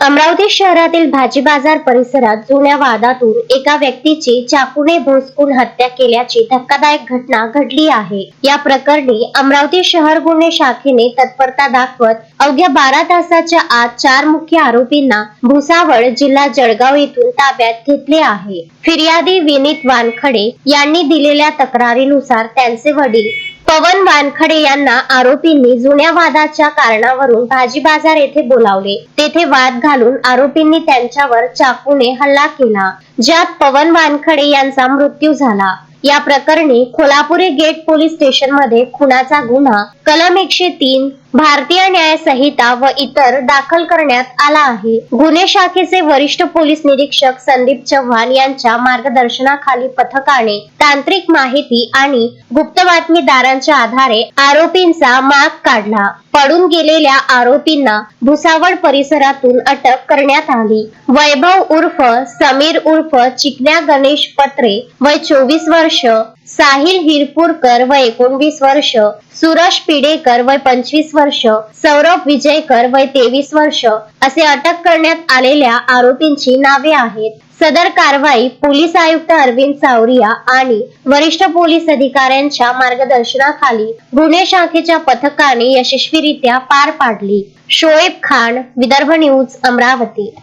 अमरावती शहरातील भाजी बाजार परिसरात जुन्या वादातून एका व्यक्तीची चाकूने भोसकून हत्या केल्याची धक्कादायक घटना घडली आहे। या प्रकरणी अमरावती शहर गुन्हे शाखेने तत्परता दाखवत अवघ्या 12 तासाच्या आत 4 मुख्य आरोपींना भुसावळ, जिल्हा जळगाव येथून ताब्यात घेतले आहे। फिर्यादी विनीत वानखडे यांनी दिलेल्या तक्रारीनुसार त्यांचे वडील पवन वानखडे यांना आरोपींनी जुन्या वादाच्या कारणावरून भाजी बाजार येथे बोलावले। तेथे वाद घालून आरोपींनी त्यांच्यावर चाकूने हल्ला केला, ज्यात पवन वानखडे यांचा मृत्यू झाला। या प्रकरणी खोलापुरी गेट पोलीस स्टेशन मध्ये खुनाचा गुन्हा कलम 103 भारतीय न्याय संहिता व इतर दाखल करण्यात आला आहे। गुन्हे शाखेचे वरिष्ठ पोलीस निरीक्षक संदीप चव्हाण यांच्या मार्गदर्शनाखाली पथकाने तांत्रिक माहिती आणि गुप्त बातमीदारांच्या आधारे आरोपींचा माग काढला। पडून गेलेल्या आरोपींना भुसावळ परिसरातून अटक करण्यात आली। वैभव उर्फ समीर उर्फ चिकन्या गणेश पत्रे वय 24 वर्ष, साहिल हिरपूरकर वय 19 वर्ष, सुरज पिडेकर वय 25 वर्ष, सौरभ विजयकर वय 23 वर्ष असे अटक करण्यात आलेल्या आरोपींची नावे आहेत। सदर कारवाई पोलीस आयुक्त अरविंद सावरिया आणि वरिष्ठ पोलीस अधिकाऱ्यांच्या मार्गदर्शनाखाली गुन्हे शाखेच्या पथकाने यशस्वीरित्या पार पाडली। शोएब खान, विदर्भ न्यूज, अमरावती।